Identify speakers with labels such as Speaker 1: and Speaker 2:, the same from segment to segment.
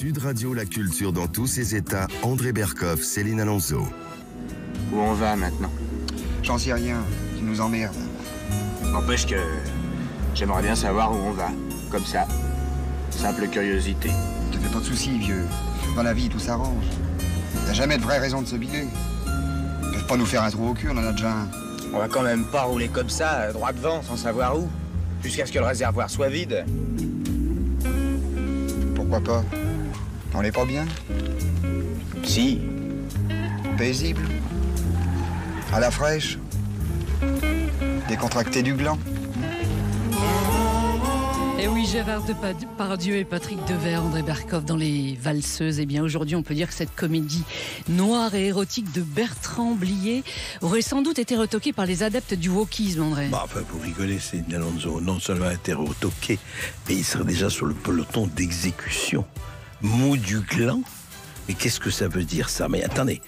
Speaker 1: Sud Radio, la culture dans tous ses états. André Berkoff, Céline Alonso.
Speaker 2: Où on va maintenant?
Speaker 3: J'en sais rien, tu nous emmerdes.
Speaker 2: N'empêche que j'aimerais bien savoir où on va, comme ça. Simple curiosité.
Speaker 3: Te fais pas de soucis, vieux. Dans la vie, tout s'arrange. Y a jamais de vraie raison de se biler. Ils peuvent pas nous faire un trou au cul, on en a déjà un.
Speaker 2: On va quand même pas rouler comme ça, droit devant, sans savoir où. Jusqu'à ce que le réservoir soit vide.
Speaker 3: Pourquoi pas? On est pas bien?
Speaker 2: Si.
Speaker 3: Paisible? À la fraîche? Décontracté du gland?
Speaker 4: Et oui, Gérard Depardieu et Patrick Devers, André Berkoff dans Les Valseuses. Eh bien, aujourd'hui, on peut dire que cette comédie noire et érotique de Bertrand Blier aurait sans doute été retoquée par les adeptes du wokisme, André.
Speaker 5: Bah, enfin, pour rigoler, c'est Alonso. Non seulement été retoqué, mais il serait déjà sur le peloton d'exécution. Mou du gland. Mais qu'est-ce que ça veut dire, ça? Mais attendez,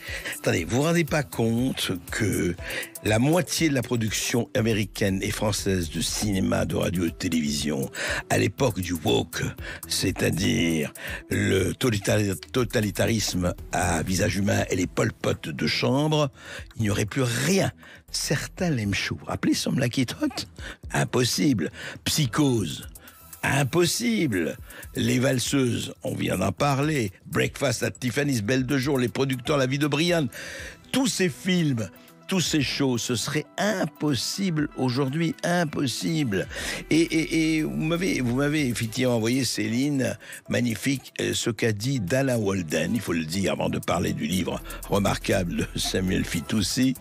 Speaker 5: vous vous rendez pas compte que la moitié de la production américaine et française de cinéma, de radio et de télévision, à l'époque du woke, c'est-à-dire le totalitarisme à visage humain et les Pol Pot de chambre, il n'y aurait plus rien. Certains l'aiment chaud. Rappelez Some Like It Hot? Impossible. Psychose. Impossible. Les Valseuses, on vient d'en parler. Breakfast at Tiffany's, Belle de jour, Les producteurs, La vie de Brian. Tous ces films, tous ces shows, ce serait impossible aujourd'hui, impossible. Et vous m'avez effectivement envoyé, Céline, magnifique, ce qu'a dit Dana Walden, il faut le dire avant de parler du livre remarquable de Samuel Fitoussi,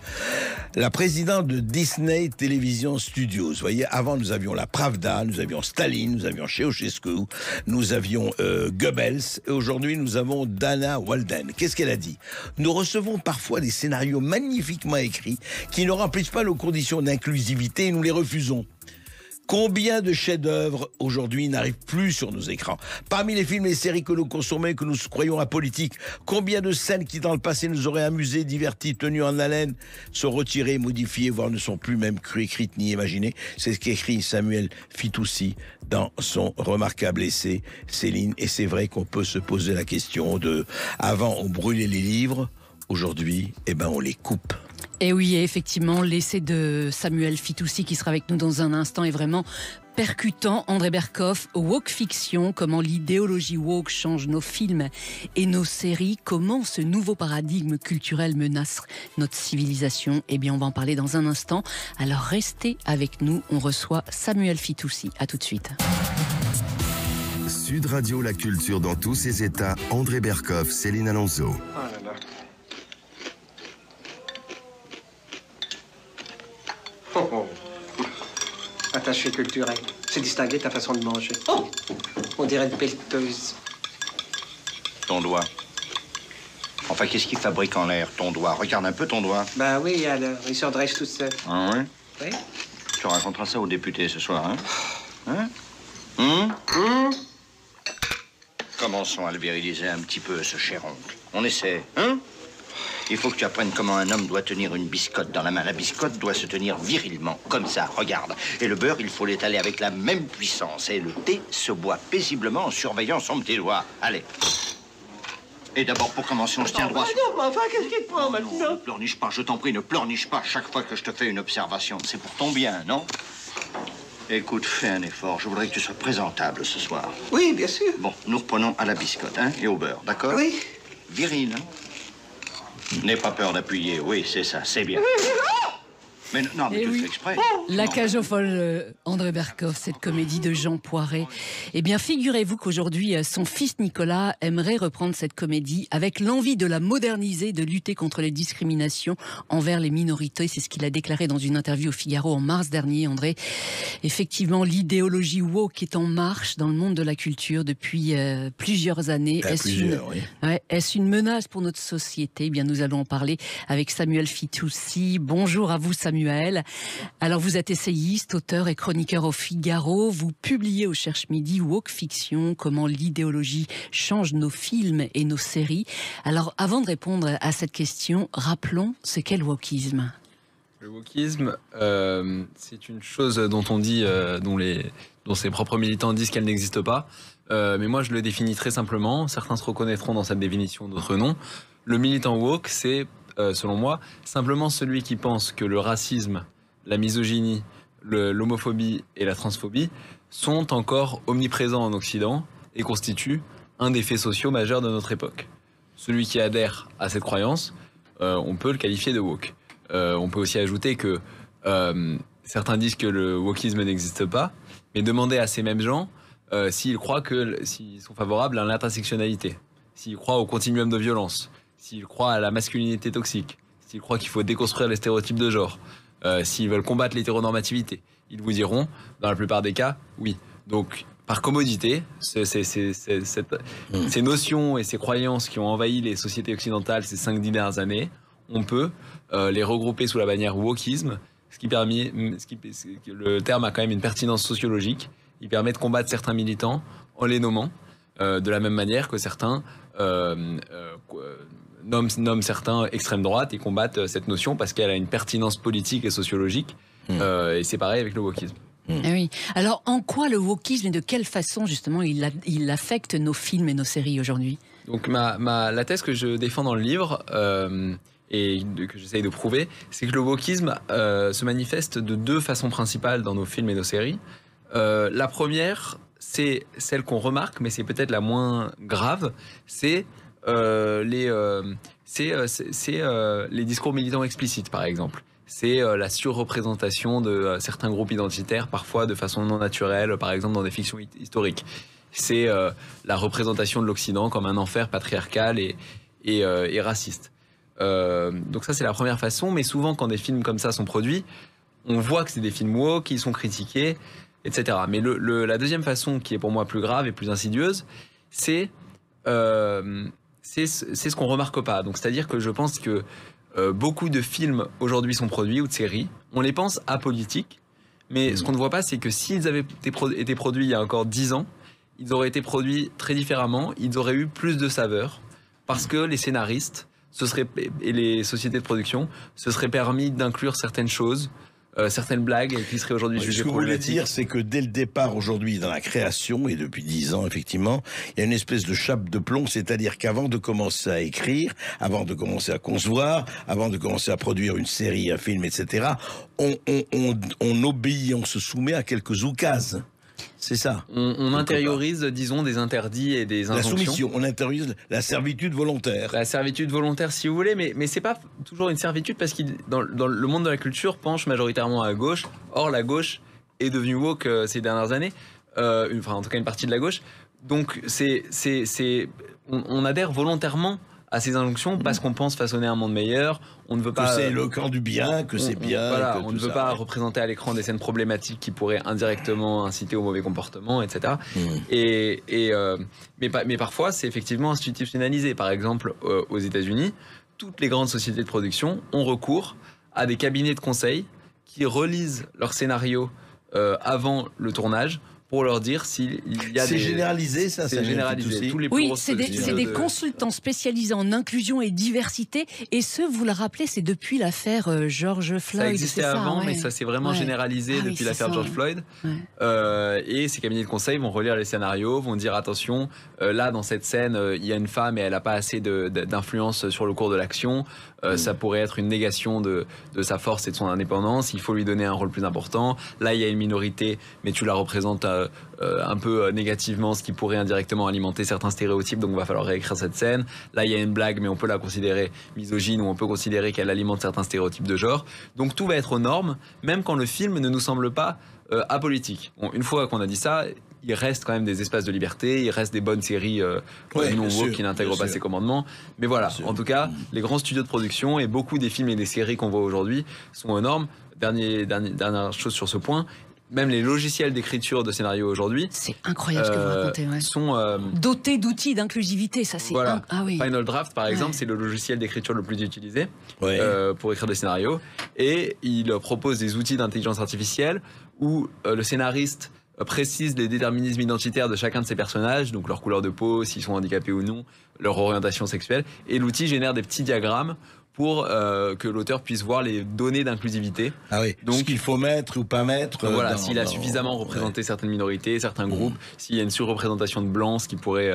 Speaker 5: la présidente de Disney Television Studios. Vous voyez, avant nous avions la Pravda, nous avions Staline, nous avions Ceausescu, nous avions Goebbels, et aujourd'hui nous avons Dana Walden. Qu'est-ce qu'elle a dit? Nous recevons parfois des scénarios magnifiquement écrits qui ne remplissent pas nos conditions d'inclusivité et nous les refusons. Combien de chefs-d'œuvre aujourd'hui n'arrivent plus sur nos écrans? Parmi les films et les séries que nous consommons et que nous croyons apolitiques, combien de scènes qui dans le passé nous auraient amusés, divertis, tenus en haleine, sont retirées, modifiées, voire ne sont plus même crues, écrites ni imaginées? C'est ce qu'écrit Samuel Fitoussi dans son remarquable essai, Céline. Et c'est vrai qu'on peut se poser la question de, avant on brûlait les livres, aujourd'hui, on les coupe.
Speaker 4: Et oui, effectivement, l'essai de Samuel Fitoussi qui sera avec nous dans un instant est vraiment percutant. André Berkoff, Woke Fiction, comment l'idéologie woke change nos films et nos séries, comment ce nouveau paradigme culturel menace notre civilisation. Eh bien, on va en parler dans un instant. Alors restez avec nous, on reçoit Samuel Fitoussi. À tout de suite.
Speaker 1: Sud Radio, la culture dans tous ses états. André Berkoff, Céline Alonso.
Speaker 2: Oh là là. Oh, oh. Attaché culturel. C'est distingué ta façon de manger. Oh, on dirait une pelleteuse.
Speaker 6: Ton doigt. Enfin, qu'est-ce qu'il fabrique en l'air, ton doigt? Regarde un peu ton doigt.
Speaker 2: Bah oui, alors, il se redresse tout seul.
Speaker 6: Ah ouais?
Speaker 2: Oui.
Speaker 6: Tu raconteras ça aux députés ce soir, hein? Commençons à le viriliser un petit peu, ce cher oncle. On essaie, hein? Il faut que tu apprennes comment un homme doit tenir une biscotte dans la main. La biscotte doit se tenir virilement, comme ça, regarde. Et le beurre, il faut l'étaler avec la même puissance. Et le thé se boit paisiblement en surveillant son petit doigt. Allez. Et d'abord, pour commencer, on se tient droit.
Speaker 2: Non, mais enfin, qu'est-ce qu'il te prend maintenant?
Speaker 6: Ne pleurniche pas, je t'en prie, ne pleurniche pas chaque fois que je te fais une observation. C'est pour ton bien, non? Écoute, fais un effort. Je voudrais que tu sois présentable ce soir.
Speaker 2: Oui, bien sûr.
Speaker 6: Bon, nous reprenons à la biscotte, hein, et au beurre, d'accord?
Speaker 2: Oui.
Speaker 6: Viril, hein? N'aie pas peur d'appuyer, oui, c'est ça, c'est bien. Mais non, mais
Speaker 4: Eh
Speaker 6: tu le
Speaker 4: oui.
Speaker 6: fais exprès.
Speaker 4: La
Speaker 6: Non.
Speaker 4: cage aux folles, André Berkoff, cette comédie de Jean Poiret. Eh bien, figurez-vous qu'aujourd'hui, son fils Nicolas aimerait reprendre cette comédie avec l'envie de la moderniser, de lutter contre les discriminations envers les minorités. C'est ce qu'il a déclaré dans une interview au Figaro en mars dernier, André. Effectivement, l'idéologie woke est en marche dans le monde de la culture depuis plusieurs années. Est-ce une menace pour notre société? Eh bien, nous allons en parler avec Samuel Fitoussi. Bonjour à vous, Samuel. Alors, vous êtes essayiste, auteur et chroniqueur au Figaro. Vous publiez au Cherche Midi Woke Fiction, comment l'idéologie change nos films et nos séries. Alors, avant de répondre à cette question, rappelons, c'est qu'est le wokisme?
Speaker 7: Le wokisme, c'est une chose dont on dit, dont ses propres militants disent qu'elle n'existe pas. mais moi je le définis très simplement. Certains se reconnaîtront dans cette définition, d'autres non. Le militant woke, c'est, selon moi, simplement celui qui pense que le racisme, la misogynie, l'homophobie et la transphobie sont encore omniprésents en Occident et constituent un des faits sociaux majeurs de notre époque. Celui qui adhère à cette croyance, on peut le qualifier de woke. On peut aussi ajouter que certains disent que le wokisme n'existe pas, mais demander à ces mêmes gens s'ils sont favorables à l'intersectionnalité, s'ils croient au continuum de violence, s'ils croient à la masculinité toxique, s'ils croient qu'il faut déconstruire les stéréotypes de genre, s'ils veulent combattre l'hétéronormativité, ils vous diront, dans la plupart des cas, oui. Donc, par commodité, ces notions et ces croyances qui ont envahi les sociétés occidentales ces 5-10 dernières années, on peut les regrouper sous la bannière wokisme, le terme a quand même une pertinence sociologique. Il permet de combattre certains militants en les nommant, de la même manière que certains nomment certains extrême droite et combattent cette notion parce qu'elle a une pertinence politique et sociologique. Et c'est pareil avec le wokisme.
Speaker 4: Oui. Alors, en quoi le wokisme et de quelle façon, justement, il affecte nos films et nos séries aujourd'hui?
Speaker 7: Donc, la thèse que je défends dans le livre, et que j'essaye de prouver, c'est que le wokisme se manifeste de deux façons principales dans nos films et nos séries. La première, c'est celle qu'on remarque, mais c'est peut-être la moins grave, c'est les discours militants explicites, par exemple. C'est la surreprésentation de certains groupes identitaires, parfois de façon non naturelle, par exemple dans des fictions historiques. C'est la représentation de l'Occident comme un enfer patriarcal et raciste. Donc ça, c'est la première façon, mais souvent quand des films comme ça sont produits, on voit que c'est des films woke, qui sont critiqués, etc. Mais la deuxième façon, qui est pour moi plus grave et plus insidieuse, c'est ce qu'on remarque pas. Donc c'est-à-dire que je pense que beaucoup de films aujourd'hui sont produits, ou de séries, on les pense apolitiques, mais ce qu'on ne voit pas, c'est que s'ils avaient été produits il y a encore 10 ans, ils auraient été produits très différemment, ils auraient eu plus de saveur, parce que les scénaristes et les sociétés de production se seraient permis d'inclure certaines choses, certaines blagues qui seraient aujourd'hui jugées problématiques.
Speaker 5: Ce que vous voulez dire, c'est que dès le départ, aujourd'hui, dans la création, et depuis 10 ans, effectivement, il y a une espèce de chape de plomb, c'est-à-dire qu'avant de commencer à écrire, avant de commencer à concevoir, avant de commencer à produire une série, un film, etc., on obéit, on se soumet à quelques oukases. C'est ça.
Speaker 7: On intériorise, disons, des interdits et des injonctions.
Speaker 5: La soumission, on intériorise la servitude volontaire.
Speaker 7: La servitude volontaire, si vous voulez, mais c'est pas toujours une servitude parce que dans le monde de la culture penche majoritairement à gauche. Or, la gauche est devenue woke ces dernières années. En tout cas, une partie de la gauche. Donc, on adhère volontairement à ces injonctions parce qu'on pense façonner un monde meilleur. On ne veut pas.
Speaker 5: Que c'est le camp du bien, que c'est bien.
Speaker 7: Voilà, on ne veut pas représenter à l'écran des scènes problématiques qui pourraient indirectement inciter au mauvais comportement, etc. Mais parfois, c'est effectivement institutionnalisé. Par exemple, aux États-Unis, toutes les grandes sociétés de production ont recours à des cabinets de conseil qui relisent leurs scénarios avant le tournage, pour leur dire s'il y a
Speaker 5: C'est généralisé, ça.
Speaker 7: C'est généralisé. Tous les
Speaker 4: oui, c'est des consultants spécialisés en inclusion et diversité. Et vous le rappelez, c'est depuis l'affaire George Floyd.
Speaker 7: Ça existait avant, mais ça s'est vraiment généralisé depuis l'affaire George Floyd. Et ces cabinets de conseil vont relire les scénarios, vont dire attention, là dans cette scène, il y a une femme et elle n'a pas assez d'influence sur le cours de l'action. Ça pourrait être une négation de sa force et de son indépendance. Il faut lui donner un rôle plus important. Là, il y a une minorité, mais tu la représentes un peu négativement, ce qui pourrait indirectement alimenter certains stéréotypes. Donc, il va falloir réécrire cette scène. Là, il y a une blague, mais on peut la considérer misogyne ou on peut considérer qu'elle alimente certains stéréotypes de genre. Donc, tout va être aux normes, même quand le film ne nous semble pas apolitique. Bon, une fois qu'on a dit ça, il reste quand même des espaces de liberté, il reste des bonnes séries non woke qui n'intègrent pas ces commandements. Mais voilà, en tout cas, les grands studios de production et beaucoup des films et des séries qu'on voit aujourd'hui sont aux normes. Dernière chose sur ce point, même les logiciels d'écriture de scénarios aujourd'hui,
Speaker 4: c'est incroyable ce que vous racontez,
Speaker 7: sont
Speaker 4: dotés d'outils d'inclusivité. Ça, c'est
Speaker 7: Final Draft, par exemple, c'est le logiciel d'écriture le plus utilisé pour écrire des scénarios, et il propose des outils d'intelligence artificielle où le scénariste précise les déterminismes identitaires de chacun de ces personnages, donc leur couleur de peau, s'ils sont handicapés ou non, leur orientation sexuelle. Et l'outil génère des petits diagrammes pour que l'auteur puisse voir les données d'inclusivité.
Speaker 5: Ah oui, donc ce qu'il faut mettre ou pas mettre.
Speaker 7: Voilà, s'il a suffisamment représenté certaines minorités, certains groupes, s'il y a une surreprésentation de blancs, ce qui pourrait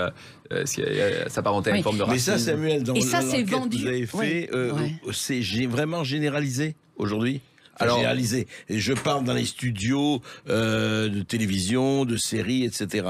Speaker 7: s'apparenter à une forme de racisme.
Speaker 5: Mais ça, Samuel, dans l'enquête
Speaker 4: vendu.
Speaker 5: que vous avez fait, c'est vraiment généralisé aujourd'hui. Alors, généralisé. Et je parle dans les studios de télévision, de séries, etc.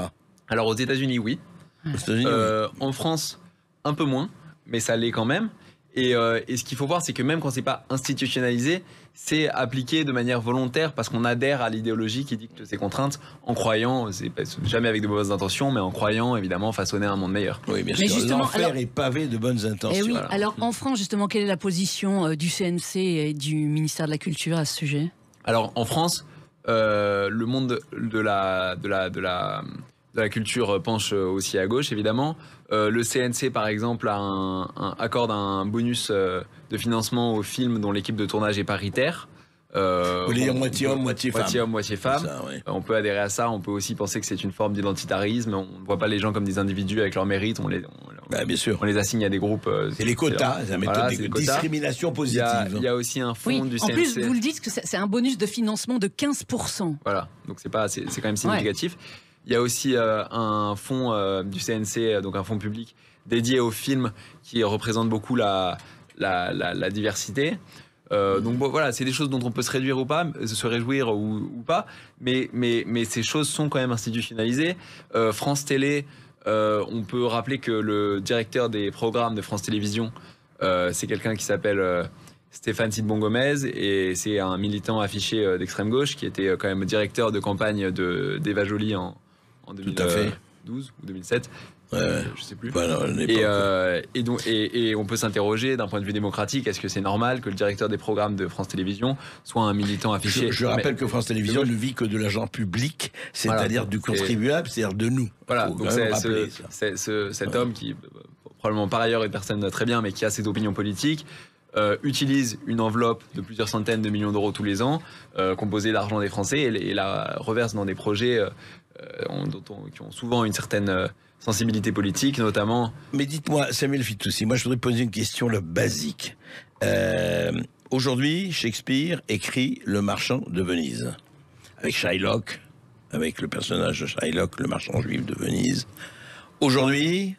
Speaker 7: Alors aux États-Unis, oui.
Speaker 5: Aux États-Unis, oui.
Speaker 7: En France, un peu moins, mais ça l'est quand même. Et ce qu'il faut voir, c'est que même quand c'est pas institutionnalisé, c'est appliqué de manière volontaire parce qu'on adhère à l'idéologie qui dicte ces contraintes en croyant, c'est jamais avec de mauvaises intentions, mais en croyant évidemment façonner un monde meilleur.
Speaker 5: Oui, bien sûr. L'enfer est pavé de bonnes intentions.
Speaker 4: Oui, alors en France, justement, quelle est la position du CNC et du ministère de la Culture à ce sujet?
Speaker 7: Alors en France, le monde de la culture penche aussi à gauche, évidemment. Le CNC, par exemple, accorde un bonus de financement aux films dont l'équipe de tournage est paritaire.
Speaker 5: Vous voulez dire moitié homme, moitié femme.
Speaker 7: Moitié homme, moitié femme.
Speaker 5: Ça, oui.
Speaker 7: On peut adhérer à ça. On peut aussi penser que c'est une forme d'identitarisme. On ne voit pas les gens comme des individus avec leur mérite.
Speaker 5: Bien sûr.
Speaker 7: On les assigne à des groupes.
Speaker 5: C'est les quotas, la méthode de discrimination positive.
Speaker 7: Il y a aussi un fonds du CNC.
Speaker 4: En plus, vous le dites que c'est un bonus de financement de 15%.
Speaker 7: Voilà, donc c'est quand même significatif. Ouais. Il y a aussi un fonds du CNC, donc un fonds public dédié aux films qui représente beaucoup la diversité. Donc bon, voilà, c'est des choses dont on peut se réduire ou pas, se réjouir ou pas, mais ces choses sont quand même institutionnalisées. France Télé, on peut rappeler que le directeur des programmes de France Télévisions, c'est quelqu'un qui s'appelle Stéphane Sidbon-Gomez, et c'est un militant affiché d'extrême gauche qui était quand même directeur de campagne d'Eva Joly en 2012 ou 2007. Je sais plus. Et on peut s'interroger d'un point de vue démocratique, est-ce que c'est normal que le directeur des programmes de France Télévisions soit un militant affiché?
Speaker 5: Je rappelle que France Télévisions ne vit que de l'argent public, c'est-à-dire du contribuable, c'est-à-dire de nous.
Speaker 7: Voilà, donc cet homme qui probablement par ailleurs est personne très bien, mais qui a ses opinions politiques, utilise une enveloppe de plusieurs centaines de millions d'euros tous les ans, composée d'argent des Français, et la reverse dans des projets qui ont souvent une certaine sensibilité politique, notamment.
Speaker 5: Mais dites-moi, Samuel Fitoussi, moi je voudrais poser une question basique. Aujourd'hui, Shakespeare écrit Le Marchand de Venise, avec Shylock, avec le personnage de Shylock, le marchand juif de Venise. Aujourd'hui,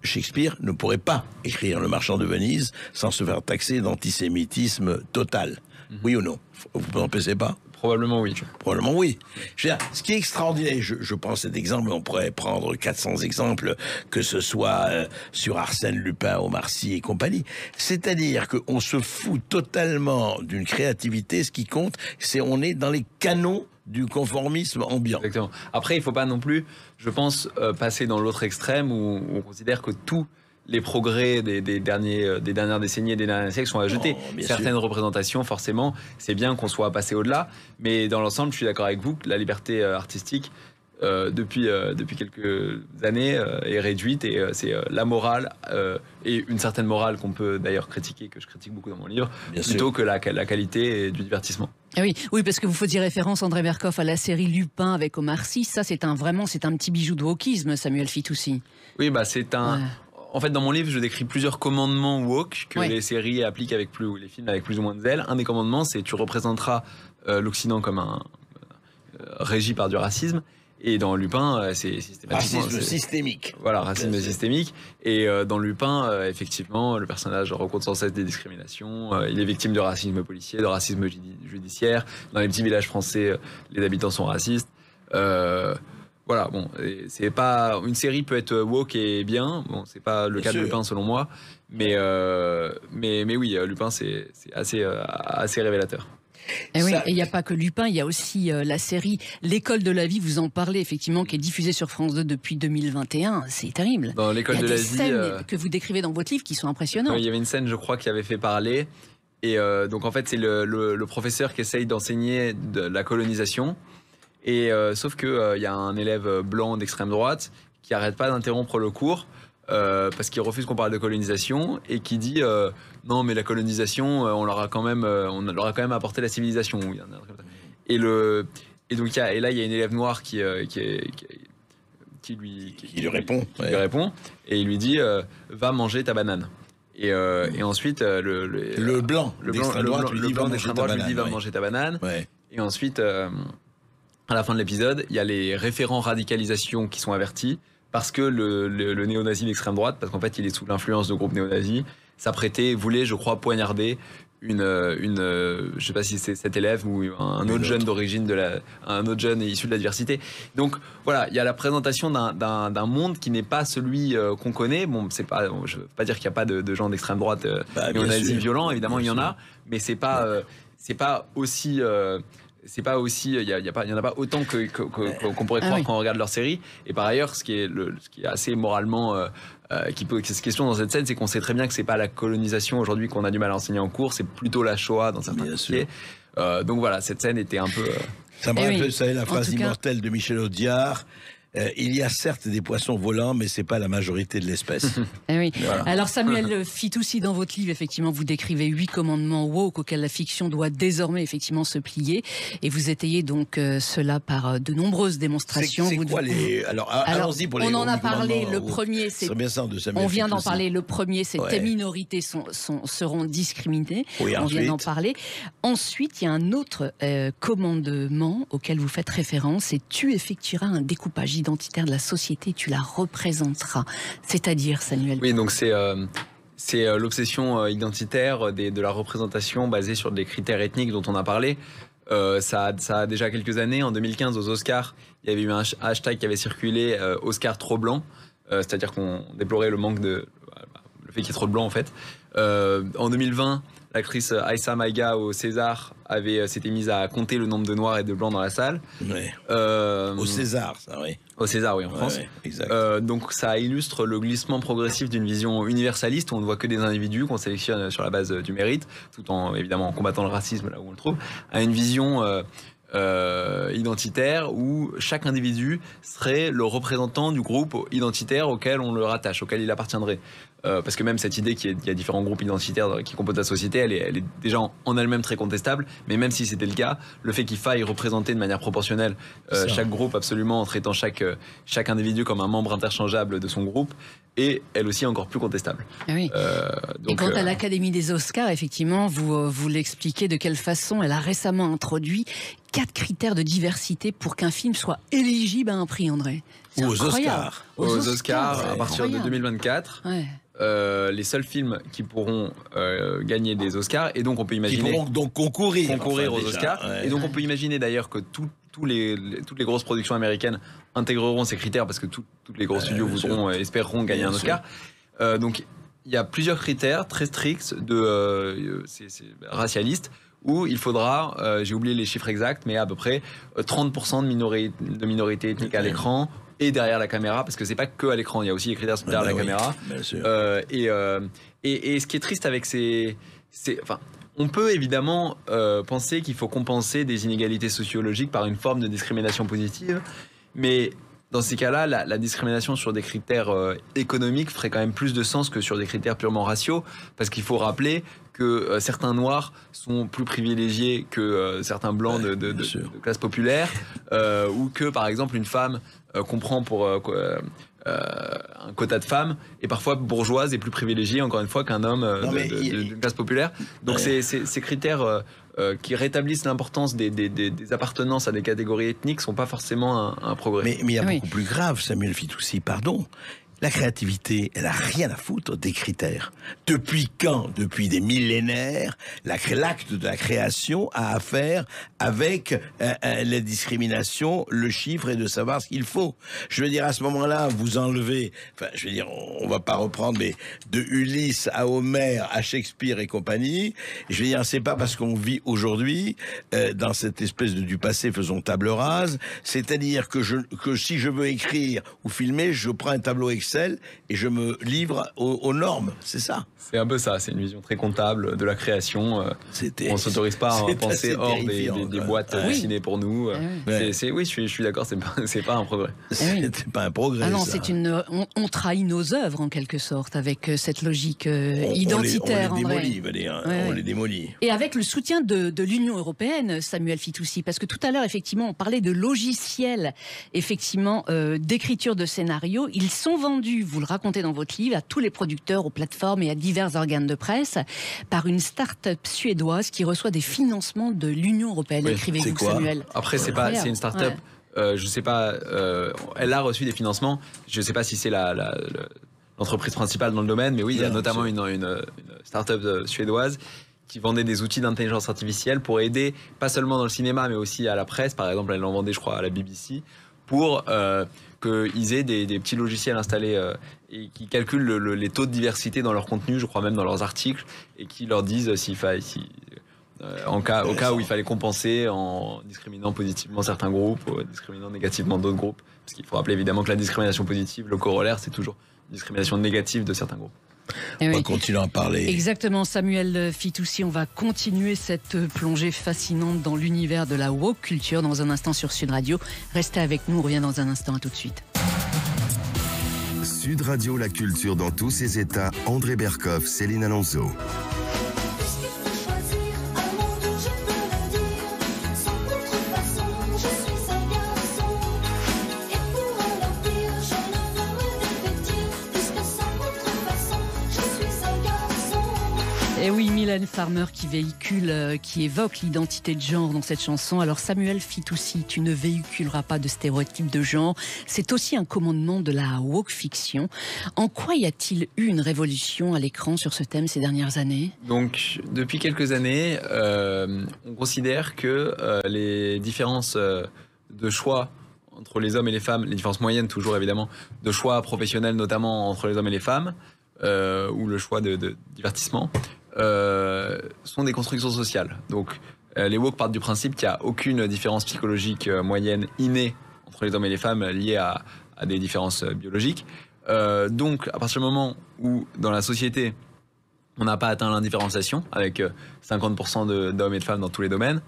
Speaker 5: Shakespeare ne pourrait pas écrire Le Marchand de Venise sans se faire taxer d'antisémitisme total. Oui ou non? Vous n'en pensez pas?
Speaker 7: Probablement oui.
Speaker 5: Probablement oui. Je veux dire, ce qui est extraordinaire, je prends cet exemple, on pourrait prendre 400 exemples, que ce soit sur Arsène Lupin, Omar Sy et compagnie. C'est-à-dire qu'on se fout totalement d'une créativité. Ce qui compte, c'est on est dans les canons du conformisme ambiant.
Speaker 7: Exactement. Après, il ne faut pas non plus, je pense, passer dans l'autre extrême où on considère que tous les progrès des dernières décennies et des derniers siècles sont à jeter. Certaines représentations, forcément, c'est bien qu'on soit passé au-delà, mais dans l'ensemble, je suis d'accord avec vous que la liberté artistique, depuis quelques années, est réduite, et c'est la morale, et une certaine morale qu'on peut d'ailleurs critiquer, que je critique beaucoup dans mon livre, plutôt que la qualité du divertissement.
Speaker 4: Ah oui, parce que vous faisiez référence, André Berkoff, à la série Lupin avec Omar Sy. Ça, c'est un petit bijou de wokisme, Samuel Fitoussi.
Speaker 7: Oui, c'est un... Ouais. En fait, dans mon livre, je décris plusieurs commandements woke que les séries appliquent ou les films avec plus ou moins de zèle. Un des commandements, c'est tu représenteras l'Occident comme un régi par du racisme. Et dans Lupin, c'est systématiquement...
Speaker 5: Racisme systémique.
Speaker 7: Voilà, racisme systémique. Et dans Lupin, effectivement, le personnage rencontre sans cesse des discriminations. Il est victime de racisme policier, de racisme judiciaire. Dans les petits villages français, les habitants sont racistes. Voilà, bon, c'est pas... Une série peut être woke et bien. Bon, c'est pas le cas de Lupin, selon moi. Mais oui, Lupin, c'est assez révélateur.
Speaker 4: Et oui, et il n'y a pas que Lupin, il y a aussi la série L'école de la vie, vous en parlez effectivement, qui est diffusée sur France 2 depuis 2021. C'est terrible.
Speaker 7: Dans L'école de la vie,
Speaker 4: il y a des scènes que vous décrivez dans votre livre qui sont impressionnantes.
Speaker 7: Il y avait une scène, je crois, qui avait fait parler. Et donc en fait, c'est le professeur qui essaye d'enseigner de la colonisation. Et sauf que y a un élève blanc d'extrême droite qui arrête pas d'interrompre le cours. Parce qu'il refuse qu'on parle de colonisation et qui dit non mais la colonisation on leur a quand même apporté la civilisation. Et Et donc là, il y a une élève noire qui lui répond, et il lui dit va manger ta banane. Et ensuite
Speaker 5: le blanc d'extrême droite lui dit va manger ta banane. Ouais.
Speaker 7: Et ensuite à la fin de l'épisode, il y a les référents radicalisation qui sont avertis parce que le néo-nazi d'extrême droite, parce qu'en fait il est sous l'influence de groupes néo-nazis, voulait, je crois, poignarder je sais pas si c'est cet élève ou un autre jeune d'origine un autre jeune issu de la diversité. Donc voilà, il y a la présentation d'un monde qui n'est pas celui qu'on connaît. Bon, je veux pas dire qu'il n'y a pas de gens d'extrême droite néo-nazis violents, évidemment il y en a, mais c'est pas aussi il y en a pas autant qu'on pourrait croire quand on regarde leur série. Et par ailleurs, ce qui est assez moralement qui pose question dans cette scène, c'est qu'on sait très bien que c'est pas la colonisation aujourd'hui qu'on a du mal à enseigner en cours, c'est plutôt la Shoah dans certains quartiers. Donc voilà, cette scène était un peu
Speaker 5: ça me rappelle, vous savez, la phrase immortelle de Michel Audiard. Il y a certes des poissons volants, mais c'est pas la majorité de l'espèce.
Speaker 4: Oui. Voilà. Alors Samuel Fitoussi, dans votre livre, effectivement, vous décrivez 8 commandements woke auxquels la fiction doit désormais effectivement se plier, et vous étayez donc cela par de nombreuses démonstrations.
Speaker 5: C'est quoi Alors allons-y pour les.
Speaker 4: On en a parlé. Le premier, c'est.
Speaker 5: Bien ça de Samuel
Speaker 4: on vient
Speaker 5: Fitoussi.
Speaker 4: d'en parler. Le premier, c'est tes minorités seront discriminées.
Speaker 5: Oui,
Speaker 4: on vient d'en parler. Ensuite, il y a un autre commandement auquel vous faites référence, c'est tu effectueras un découpage identitaire de la société, tu la représenteras. C'est-à-dire, Samuel?
Speaker 7: Oui, donc c'est l'obsession identitaire de la représentation basée sur des critères ethniques dont on a parlé. Ça a déjà quelques années. En 2015, aux Oscars, il y avait eu un hashtag qui avait circulé, Oscar trop blanc, c'est-à-dire qu'on déplorait le fait qu'il y ait trop de blanc en fait. En 2020, l'actrice Aïssa Maïga au César s'était mise à compter le nombre de noirs et de blancs dans la salle.
Speaker 5: Ouais. Au César, ça, oui.
Speaker 7: Au César, oui, en France.
Speaker 5: Ouais, exact.
Speaker 7: Donc ça illustre le glissement progressif d'une vision universaliste où on ne voit que des individus qu'on sélectionne sur la base du mérite, tout en évidemment en combattant le racisme là où on le trouve, à une vision identitaire où chaque individu serait le représentant du groupe identitaire auquel on le rattache, auquel il appartiendrait. Parce que même cette idée qu'il y a différents groupes identitaires qui composent la société, elle est déjà en elle-même très contestable. Mais même si c'était le cas, le fait qu'il faille représenter de manière proportionnelle chaque groupe absolument en traitant chaque individu comme un membre interchangeable de son groupe est elle aussi encore plus contestable.
Speaker 4: Ah oui. Donc, et quant à l'Académie des Oscars, effectivement, vous l'expliquez de quelle façon elle a récemment introduit 4 critères de diversité pour qu'un film soit éligible à un prix, André.
Speaker 5: Ou aux Oscars.
Speaker 7: Aux Oscars, à partir de 2024. Ouais. Les seuls films qui pourront gagner des Oscars, et donc on peut imaginer
Speaker 5: qui pourront donc concourir
Speaker 7: aux Oscars, et donc on peut imaginer d'ailleurs que toutes les grosses productions américaines intégreront ces critères parce que tous les gros studios espéreront gagner un Oscar. Donc il y a plusieurs critères très stricts c'est racialistes où il faudra, j'ai oublié les chiffres exacts, mais à peu près 30% de minorités ethniques à l'écran et derrière la caméra, parce que c'est pas que à l'écran, il y a aussi les critères derrière la caméra.
Speaker 5: Bien sûr.
Speaker 7: Et ce qui est triste avec on peut évidemment penser qu'il faut compenser des inégalités sociologiques par une forme de discrimination positive, mais dans ces cas-là, la discrimination sur des critères économiques ferait quand même plus de sens que sur des critères purement raciaux, parce qu'il faut rappeler que certains noirs sont plus privilégiés que certains blancs de classe populaire, ou que par exemple une femme qu'on prend pour un quota de femmes est parfois bourgeoise et plus privilégiée encore une fois qu'un homme d'une classe populaire. Donc ces critères qui rétablissent l'importance des appartenances à des catégories ethniques sont pas forcément un progrès.
Speaker 5: Mais il y a beaucoup plus grave, Samuel Fitoussi, pardon. La créativité, elle a rien à foutre des critères. Depuis quand? Depuis des millénaires, l'acte de la création a affaire avec la discrimination, le chiffre et de savoir ce qu'il faut. Je veux dire, à ce moment-là, vous enlevez, enfin, je veux dire, on va pas reprendre, mais de Ulysse à Homère, à Shakespeare et compagnie. Je veux dire, c'est pas parce qu'on vit aujourd'hui dans cette espèce du passé, faisons table rase. C'est-à-dire que si je veux écrire ou filmer, je prends un tableau Excel Bruxelles et je me livre aux normes, c'est ça.
Speaker 7: C'est un peu ça, c'est une vision très comptable de la création. On ne s'autorise pas à penser hors des boîtes dessinées pour nous. Oui, je suis d'accord, c'est pas un progrès.
Speaker 5: C'est pas un progrès.
Speaker 4: Ah non,
Speaker 5: ça.
Speaker 4: on trahit nos œuvres en quelque sorte avec cette logique identitaire.
Speaker 5: On les démolit, Valérie, on les démolit.
Speaker 4: Et avec le soutien de l'Union européenne, Samuel Fitoussi, parce que tout à l'heure, effectivement, on parlait de logiciels, effectivement, d'écriture de scénarios. Ils sont vendus, vous le racontez dans votre livre, à tous les producteurs, aux plateformes et à divers organes de presse, par une start-up suédoise qui reçoit des financements de l'Union européenne. Écrivez-vous, Samuel.
Speaker 7: Après, c'est une start-up. Je sais pas, elle a reçu des financements. Je sais pas si c'est l'entreprise principale dans le domaine, mais oui, il y a notamment une start-up suédoise qui vendait des outils d'intelligence artificielle pour aider, pas seulement dans le cinéma, mais aussi à la presse. Par exemple, elle en vendait, je crois, à la BBC, pour qu'ils aient des petits logiciels installés et qui calculent les taux de diversité dans leur contenu, je crois même dans leurs articles, et qui leur disent au cas où il fallait compenser en discriminant positivement certains groupes ou discriminant négativement d'autres groupes. Parce qu'il faut rappeler évidemment que la discrimination positive, le corollaire, c'est toujours une discrimination négative de certains groupes.
Speaker 5: On va continuer à en parler.
Speaker 4: Exactement, Samuel Fitoussi, on va continuer cette plongée fascinante dans l'univers de la woke culture dans un instant sur Sud Radio. Restez avec nous, on revient dans un instant, à tout de suite.
Speaker 1: Sud Radio, la culture dans tous ses états. André Berkoff, Céline Alonso.
Speaker 4: Et oui, Mylène Farmer qui évoque l'identité de genre dans cette chanson. Alors Samuel Fitoussi, tu ne véhiculeras pas de stéréotypes de genre. C'est aussi un commandement de la woke fiction. En quoi y a-t-il eu une révolution à l'écran sur ce thème ces dernières années ?
Speaker 7: Donc, depuis quelques années, on considère que les différences de choix entre les hommes et les femmes, les différences moyennes toujours évidemment, de choix professionnels notamment entre les hommes et les femmes, ou le choix de divertissement, sont des constructions sociales. Donc les woke partent du principe qu'il n'y a aucune différence psychologique moyenne innée entre les hommes et les femmes liée à des différences biologiques. Donc à partir du moment où dans la société on n'a pas atteint l'indifférenciation avec 50% d'hommes et de femmes dans tous les domaines,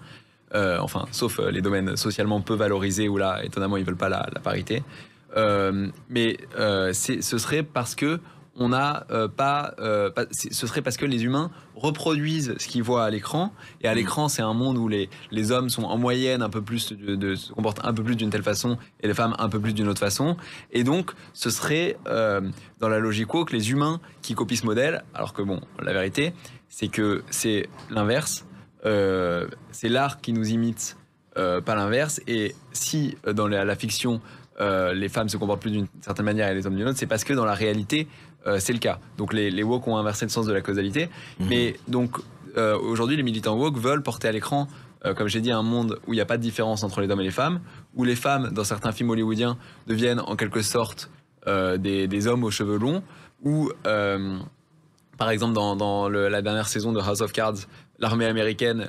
Speaker 7: enfin sauf les domaines socialement peu valorisés où là étonnamment ils veulent pas la parité, mais ce serait parce que on n'a ce serait parce que les humains reproduisent ce qu'ils voient à l'écran, et à l'écran c'est un monde où les hommes sont en moyenne un peu plus se comportent un peu plus d'une telle façon et les femmes un peu plus d'une autre façon, et donc ce serait dans la logique woke les humains qui copient ce modèle, alors que bon, la vérité c'est que c'est l'inverse, c'est l'art qui nous imite, pas l'inverse, et si dans la fiction les femmes se comportent plus d'une certaine manière et les hommes d'une autre, c'est parce que dans la réalité c'est le cas. Donc les woke ont inversé le sens de la causalité. Mais donc aujourd'hui les militants woke veulent porter à l'écran, comme j'ai dit, un monde où il n'y a pas de différence entre les hommes et les femmes, où les femmes dans certains films hollywoodiens deviennent en quelque sorte des hommes aux cheveux longs, où par exemple dans la dernière saison de House of Cards, l'armée américaine,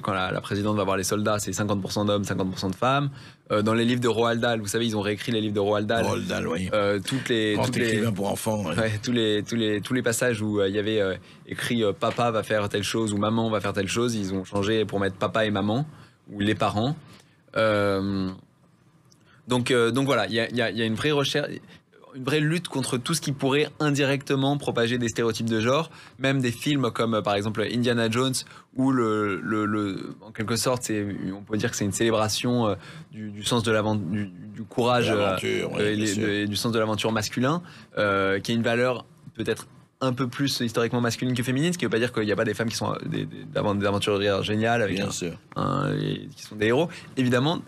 Speaker 7: quand la présidente va voir les soldats, c'est 50% d'hommes, 50% de femmes. Dans les livres de Roald Dahl, vous savez, ils ont réécrit les livres de Roald Dahl.
Speaker 5: Roald Dahl, oui.
Speaker 7: Toutes les
Speaker 5: écrivains pour enfants. Ouais.
Speaker 7: Ouais, tous les passages où il y avait écrit papa va faire telle chose ou maman va faire telle chose, ils ont changé pour mettre papa et maman ou les parents. Donc voilà, il y a une vraie recherche, une vraie lutte contre tout ce qui pourrait indirectement propager des stéréotypes de genre, même des films comme par exemple Indiana Jones, où en quelque sorte on peut dire que c'est une célébration du sens de du courage et du sens de l'aventure masculin, qui a une valeur peut-être un peu plus historiquement masculine que féminine, ce qui ne veut pas dire qu'il n'y a pas des femmes qui sont des aventurières géniales avec qui sont des héros, évidemment,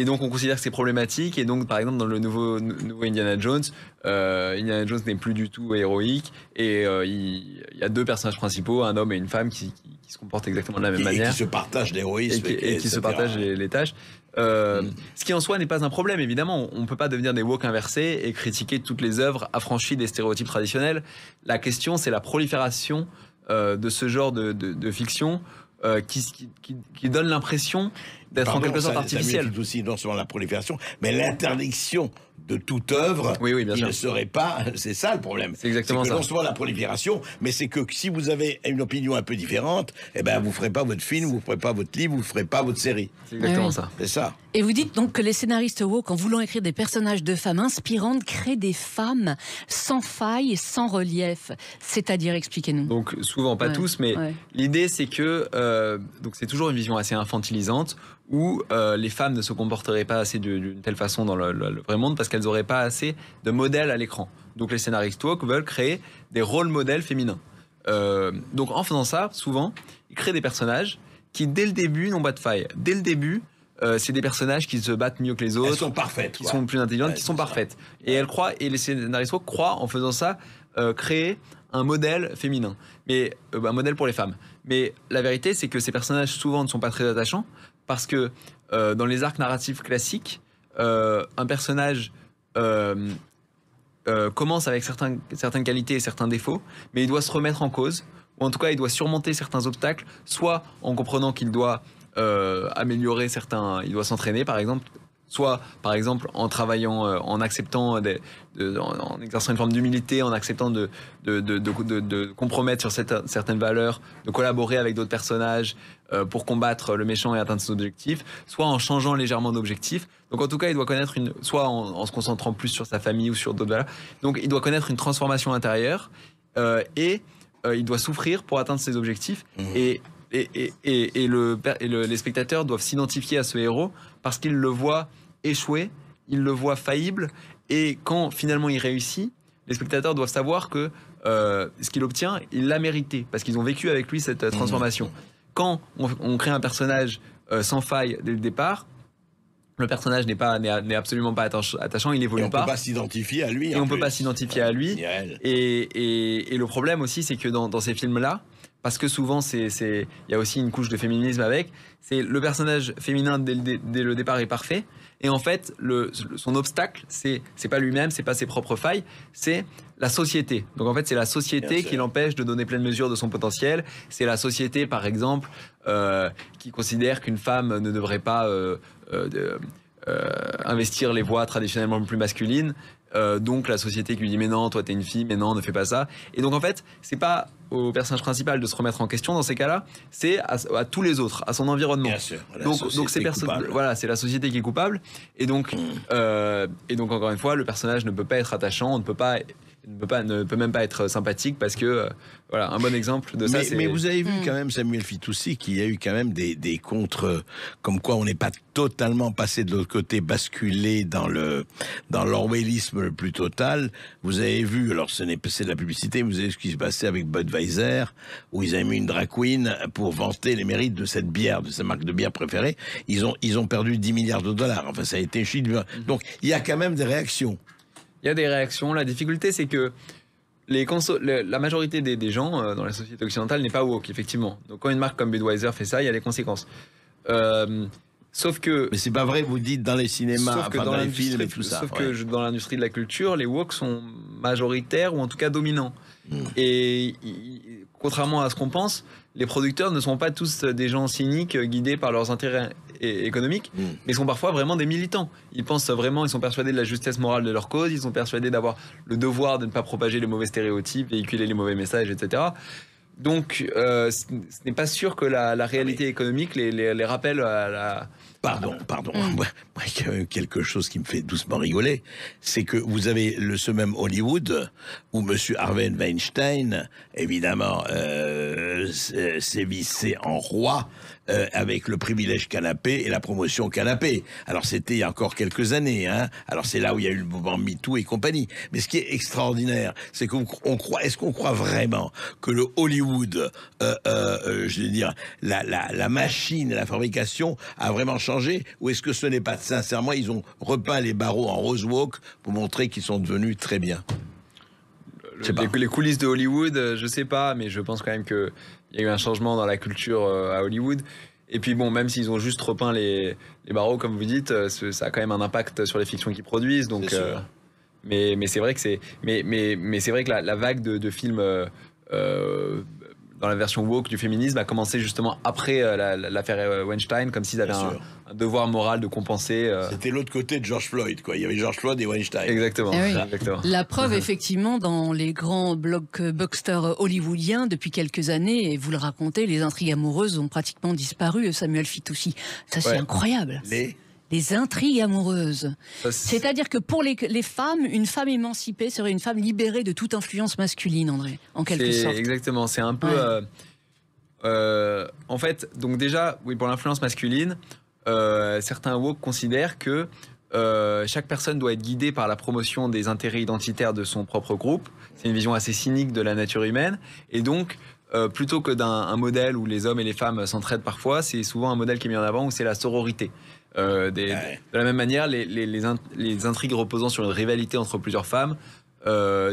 Speaker 7: et donc on considère que c'est problématique, et donc par exemple dans le nouveau Indiana Jones n'est plus du tout héroïque, et il y a deux personnages principaux, un homme et une femme qui se comportent exactement de la même manière.
Speaker 5: Et qui se partagent l'héroïsme.
Speaker 7: Et qui se partagent les tâches. Ce qui en soi n'est pas un problème, évidemment. On ne peut pas devenir des woke inversés et critiquer toutes les œuvres affranchies des stéréotypes traditionnels. La question, c'est la prolifération de ce genre de fiction qui donne l'impression d'être en quelque sorte artificiel.
Speaker 5: Ça aussi non seulement la prolifération, mais l'interdiction de toute œuvre
Speaker 7: bien
Speaker 5: qui
Speaker 7: sûr.
Speaker 5: ne serait pas... C'est ça le problème.
Speaker 7: C'est exactement ça.
Speaker 5: Non seulement la prolifération, mais c'est que si vous avez une opinion un peu différente, eh ben vous ferez pas votre film, vous ferez pas votre livre, vous ferez pas votre série.
Speaker 7: C'est exactement
Speaker 4: Oui.
Speaker 7: ça.
Speaker 5: C'est ça.
Speaker 4: Et vous dites donc que les scénaristes woke, en voulant écrire des personnages de femmes inspirantes, créent des femmes sans faille, sans relief. C'est-à-dire, expliquez-nous.
Speaker 7: Donc souvent, pas
Speaker 4: Ouais,
Speaker 7: tous, mais
Speaker 4: ouais.
Speaker 7: l'idée c'est que donc c'est toujours une vision assez infantilisante où les femmes ne se comporteraient pas assez d'une telle façon dans le vrai monde parce qu'elles n'auraient pas assez de modèles à l'écran. Donc les scénaristes woke veulent créer des rôles modèles féminins. Donc en faisant ça, souvent, ils créent des personnages qui dès le début n'ont pas de faille. Dès le début, c'est des personnages qui se battent mieux que les autres.
Speaker 5: Elles sont parfaites.
Speaker 7: Qui
Speaker 5: quoi.
Speaker 7: sont plus intelligentes,
Speaker 5: Ouais,
Speaker 7: qui sont
Speaker 5: c'est
Speaker 7: parfaites. Et elles croient, et les scénaristes woke croient en faisant ça, créer un modèle féminin, mais un modèle pour les femmes. Mais la vérité, c'est que ces personnages souvent ne sont pas très attachants parce que dans les arcs narratifs classiques, un personnage commence avec certaines qualités et certains défauts, mais il doit se remettre en cause, ou en tout cas il doit surmonter certains obstacles, soit en comprenant qu'il doit améliorer certains, il doit s'entraîner par exemple, soit par exemple en travaillant, en acceptant, en exerçant une forme d'humilité, en acceptant de compromettre sur certaines valeurs, de collaborer avec d'autres personnages pour combattre le méchant et atteindre ses objectifs, soit en changeant légèrement d'objectif. Donc en tout cas, il doit connaître soit en se concentrant plus sur sa famille ou sur d'autres valeurs. Donc il doit connaître une transformation intérieure et il doit souffrir pour atteindre ses objectifs. Et les spectateurs doivent s'identifier à ce héros parce qu'ils le voient échouer, ils le voient faillible, et quand finalement il réussit, les spectateurs doivent savoir que ce qu'il obtient, il l'a mérité, parce qu'ils ont vécu avec lui cette transformation. Quand on crée un personnage sans faille dès le départ, le personnage n'est absolument pas attachant, il évolue
Speaker 5: Et on
Speaker 7: pas.
Speaker 5: peut pas s'identifier à lui.
Speaker 7: Et on peut pas s'identifier à lui. Et le problème aussi, c'est que dans ces films-là, parce que souvent il y a aussi une couche de féminisme avec, c'est le personnage féminin dès le départ est parfait, et en fait son obstacle c'est pas lui-même, c'est pas ses propres failles, c'est la société. Donc en fait c'est la société qui l'empêche de donner pleine mesure de son potentiel. C'est la société par exemple qui considère qu'une femme ne devrait pas investir les voies traditionnellement plus masculines. Donc la société qui lui dit mais non, toi t'es une fille, mais non, ne fais pas ça. Et donc en fait c'est pas au personnage principal de se remettre en question dans ces cas-là, c'est à tous les autres, à son environnement.
Speaker 5: Bien sûr.
Speaker 7: Donc ces personnes, voilà, c'est la société qui est coupable. Et donc encore une fois, le personnage ne peut pas être attachant, ne peut même pas être sympathique parce que voilà, un bon exemple de ça.
Speaker 5: Mais vous avez vu quand même, Samuel Fitoussi, qu'il y a eu quand même des contre, comme quoi on n'est pas totalement passé de l'autre côté, basculé dans l'orwellisme le plus total. Vous avez vu, alors c'est de la publicité, vous avez vu ce qui se passait avec Budweiser, où ils avaient mis une drag queen pour vanter les mérites de cette bière, de sa marque de bière préférée. Ils ont perdu 10 milliards de dollars. Enfin, ça a été une chute. Donc, il y a quand même des réactions.
Speaker 7: Il y a des réactions. La difficulté, c'est que la majorité des gens dans la société occidentale n'est pas woke, effectivement. Donc quand une marque comme Budweiser fait ça, il y a des conséquences. Sauf que...
Speaker 5: Mais c'est pas vrai, vous dites dans les cinémas, enfin, dans les films et tout ça.
Speaker 7: Sauf que dans l'industrie de la culture, les woke sont majoritaires ou en tout cas dominants. Et contrairement à ce qu'on pense, les producteurs ne sont pas tous des gens cyniques guidés par leurs intérêts économiques, mais sont parfois vraiment des militants. Ils pensent vraiment, ils sont persuadés de la justesse morale de leur cause, ils sont persuadés d'avoir le devoir de ne pas propager les mauvais stéréotypes, véhiculer les mauvais messages, etc. Donc, ce n'est pas sûr que la réalité économique les rappelle à la...
Speaker 5: Pardon. Moi, il y a quelque chose qui me fait doucement rigoler, c'est que vous avez ce même Hollywood où Monsieur Harvey Weinstein, évidemment, s'est vissé en roi avec le privilège canapé et la promotion canapé. Alors c'était il y a encore quelques années, hein. Alors c'est là où il y a eu le mouvement MeToo et compagnie. Mais ce qui est extraordinaire, c'est est-ce qu'on croit vraiment que le Hollywood, je veux dire, la machine, la fabrication a vraiment changé, ou est-ce que ce n'est pas sincèrement, ils ont repeint les barreaux en rose woke pour montrer qu'ils sont devenus très bien?
Speaker 7: Les coulisses de Hollywood, je sais pas, mais je pense quand même qu'il y a eu un changement dans la culture à Hollywood. Et puis bon, même s'ils ont juste repeint les barreaux, comme vous dites, ça a quand même un impact sur les fictions qu'ils produisent. Donc, mais c'est vrai que c'est, mais c'est vrai que la vague de films dans la version woke du féminisme a commencé justement après l'affaire Weinstein, comme s'ils avaient un devoir moral de compenser.
Speaker 5: C'était l'autre côté de George Floyd, quoi. Il y avait George Floyd et Weinstein.
Speaker 7: Exactement.
Speaker 4: Eh oui.
Speaker 7: Exactement.
Speaker 4: La preuve, effectivement, dans les grands blockbusters hollywoodiens depuis quelques années, et vous le racontez, les intrigues amoureuses ont pratiquement disparu. Samuel Fitoussi, ça c'est incroyable. Les intrigues amoureuses. C'est-à-dire que pour les femmes, une femme émancipée serait une femme libérée de toute influence masculine, André, en quelque sorte.
Speaker 7: Exactement, c'est un peu... en fait, donc déjà, oui, pour l'influence masculine, certains woke considèrent que chaque personne doit être guidée par la promotion des intérêts identitaires de son propre groupe. C'est une vision assez cynique de la nature humaine. Et donc, plutôt que d'un modèle où les hommes et les femmes s'entraident parfois, c'est souvent un modèle qui est mis en avant où c'est la sororité. De la même manière, les intrigues reposant sur une rivalité entre plusieurs femmes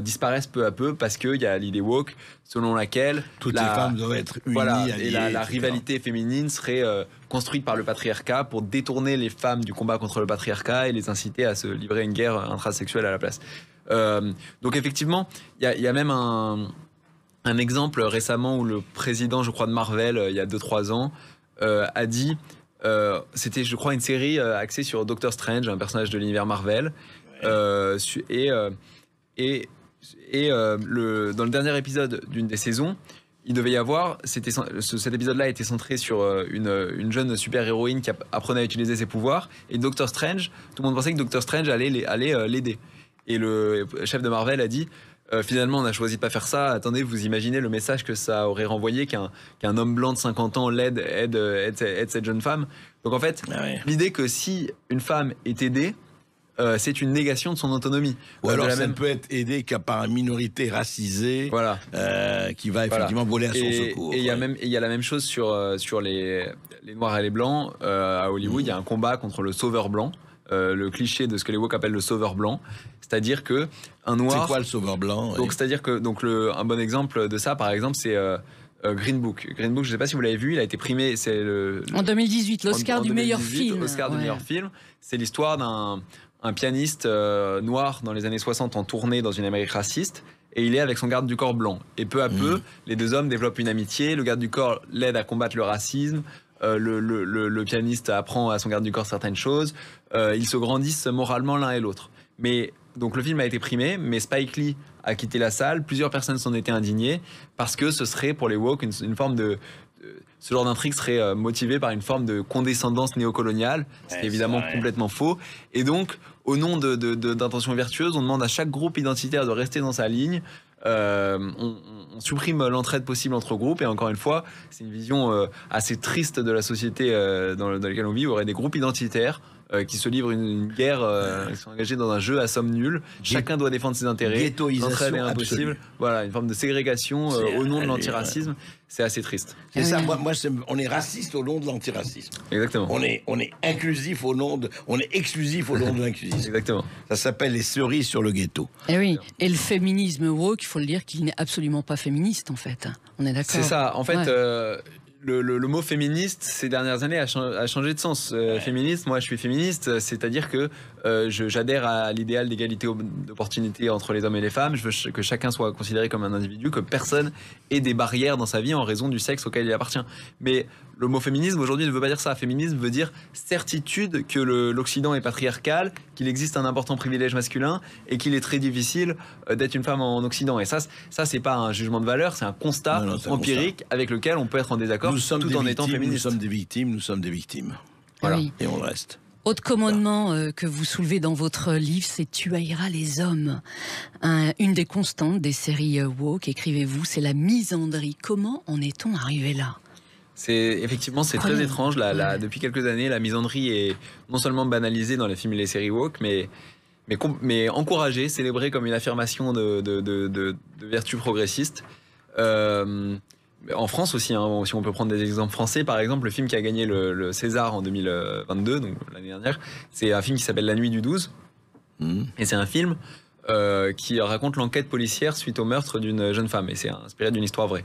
Speaker 7: disparaissent peu à peu parce qu'il y a l'idée woke selon laquelle
Speaker 5: toutes les femmes doivent être unies, alliées,
Speaker 7: et la rivalité féminine serait construite par le patriarcat pour détourner les femmes du combat contre le patriarcat et les inciter à se livrer une guerre intrasexuelle à la place. Donc effectivement, il y a même un exemple récemment où le président, je crois, de Marvel, il y a 2-3 ans, a dit... c'était, je crois, une série axée sur Doctor Strange, un personnage de l'univers Marvel. Dans le dernier épisode d'une des saisons, il devait y avoir... cet épisode-là était centré sur une jeune super-héroïne qui apprenait à utiliser ses pouvoirs. Et Doctor Strange, tout le monde pensait que Doctor Strange allait l'aider. Et le chef de Marvel a dit... finalement, on a choisi de pas faire ça. Attendez, vous imaginez le message que ça aurait renvoyé qu'un homme blanc de 50 ans aide cette jeune femme. Donc en fait, l'idée que si une femme est aidée, c'est une négation de son autonomie.
Speaker 5: Ou alors ça ne peut être aidé qu'à par une minorité racisée qui va effectivement voler à son secours.
Speaker 7: Et il y a la même chose sur les noirs et les blancs. À Hollywood, il y a un combat contre le sauveur blanc. Le cliché de ce que les woke appellent le sauveur blanc, c'est-à-dire que un noir.
Speaker 5: C'est quoi le sauveur blanc?
Speaker 7: Donc c'est-à-dire que un bon exemple de ça, par exemple, c'est Green Book. Green Book, je ne sais pas si vous l'avez vu, il a été primé.
Speaker 4: En 2018, l'Oscar du meilleur film.
Speaker 7: L'Oscar du meilleur film. C'est l'histoire d'un pianiste noir dans les années 60 en tournée dans une Amérique raciste. Et il est avec son garde du corps blanc. Et peu à peu, les deux hommes développent une amitié. Le garde du corps l'aide à combattre le racisme. Le pianiste apprend à son garde du corps certaines choses. Ils se grandissent moralement l'un et l'autre. Mais donc le film a été primé, mais Spike Lee a quitté la salle. Plusieurs personnes s'en étaient indignées parce que ce serait pour les woke une forme de ce genre d'intrigue serait motivé par une forme de condescendance néocoloniale, ce qui est évidemment complètement faux. Et donc, au nom d'intentions vertueuses, on demande à chaque groupe identitaire de rester dans sa ligne. On supprime l'entraide possible entre groupes et encore une fois c'est une vision assez triste de la société dans laquelle on vit, où il y aurait des groupes identitaires qui se livrent une guerre, qui sont engagés dans un jeu à somme nulle. Chacun doit défendre ses intérêts. L'entraide est impossible. Voilà, une forme de ségrégation au nom de l'antiracisme. C'est assez triste.
Speaker 5: C'est ça. Moi, on est raciste au nom de l'antiracisme.
Speaker 7: Exactement.
Speaker 5: On est inclusif on est exclusif au nom de l'inclusisme.
Speaker 7: Exactement.
Speaker 5: Ça s'appelle les cerises sur le ghetto.
Speaker 4: Et oui. Et le féminisme woke, il faut le dire qu'il n'est absolument pas féministe en fait. On est d'accord.
Speaker 7: C'est ça. En fait. Le mot féministe ces dernières années a changé de sens. Féministe, moi je suis féministe, c'est-à-dire que j'adhère à l'idéal d'égalité d'opportunité entre les hommes et les femmes. Je veux que chacun soit considéré comme un individu, que personne ait des barrières dans sa vie en raison du sexe auquel il appartient. Mais le mot féminisme aujourd'hui ne veut pas dire ça. Féminisme veut dire certitude que l'Occident est patriarcal, qu'il existe un important privilège masculin et qu'il est très difficile d'être une femme en Occident. Et ça c'est pas un jugement de valeur, c'est un constat empirique avec lequel on peut être en désaccord tout en étant féministe.
Speaker 5: Nous sommes des victimes. Voilà. Oui. Et on le reste.
Speaker 4: Autre commandement que vous soulevez dans votre livre, c'est « Tu haïras les hommes ». Une des constantes des séries woke, écrivez-vous, c'est la misandrie. Comment en est-on arrivé là ?
Speaker 7: Effectivement, c'est très étrange. Depuis quelques années, la misandrie est non seulement banalisée dans les films et les séries woke, mais encouragée, célébrée comme une affirmation de vertu progressiste. En France aussi, hein, si on peut prendre des exemples français, par exemple, le film qui a gagné le César en 2022, donc l'année dernière, c'est un film qui s'appelle La Nuit du 12. Et c'est un film qui raconte l'enquête policière suite au meurtre d'une jeune femme. Et c'est inspiré d'une histoire vraie.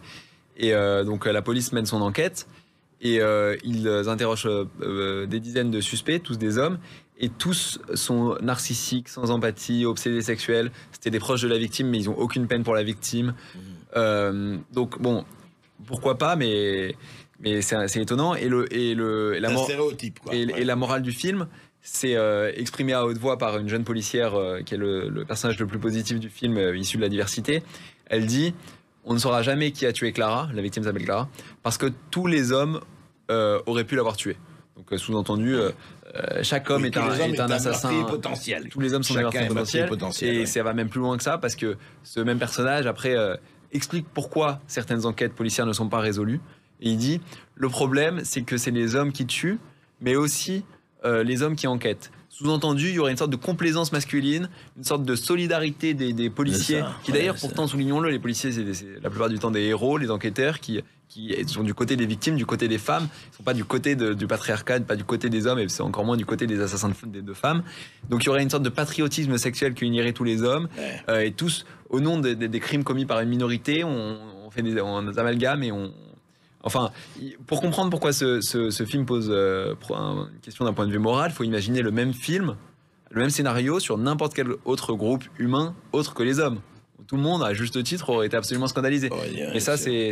Speaker 7: Et donc la police mène son enquête et ils interrogent des dizaines de suspects, tous des hommes, et tous sont narcissiques, sans empathie, obsédés sexuels. C'était des proches de la victime, mais ils n'ont aucune peine pour la victime. Donc bon... pourquoi pas, mais c'est étonnant. Et
Speaker 5: un stéréotype, quoi.
Speaker 7: Et la morale du film, c'est exprimé à haute voix par une jeune policière qui est le personnage le plus positif du film, issu de la diversité. Elle dit: on ne saura jamais qui a tué Clara, la victime s'appelle Clara, parce que tous les hommes auraient pu l'avoir tuée. Donc sous-entendu, chaque homme est un assassin
Speaker 5: potentiel.
Speaker 7: Tous les hommes sont des meurtriers potentiels. Et ça va même plus loin que ça, parce que ce même personnage, après, explique pourquoi certaines enquêtes policières ne sont pas résolues. Et il dit: le problème, c'est que c'est les hommes qui tuent, mais aussi les hommes qui enquêtent. Sous-entendu, il y aurait une sorte de complaisance masculine, une sorte de solidarité des policiers, qui d'ailleurs, pourtant, soulignons-le, les policiers, c'est la plupart du temps des héros, les enquêteurs qui sont du côté des victimes, du côté des femmes. Ils ne sont pas du côté du patriarcat, pas du côté des hommes, et c'est encore moins du côté des assassins de femmes. Donc il y aurait une sorte de patriotisme sexuel qui unirait tous les hommes, et tous, au nom des crimes commis par une minorité, on fait des amalgames et on... Enfin, pour comprendre pourquoi ce film pose une question d'un point de vue moral, il faut imaginer le même film, le même scénario sur n'importe quel autre groupe humain autre que les hommes. Tout le monde, à juste titre, aurait été absolument scandalisé. Et ça, c'est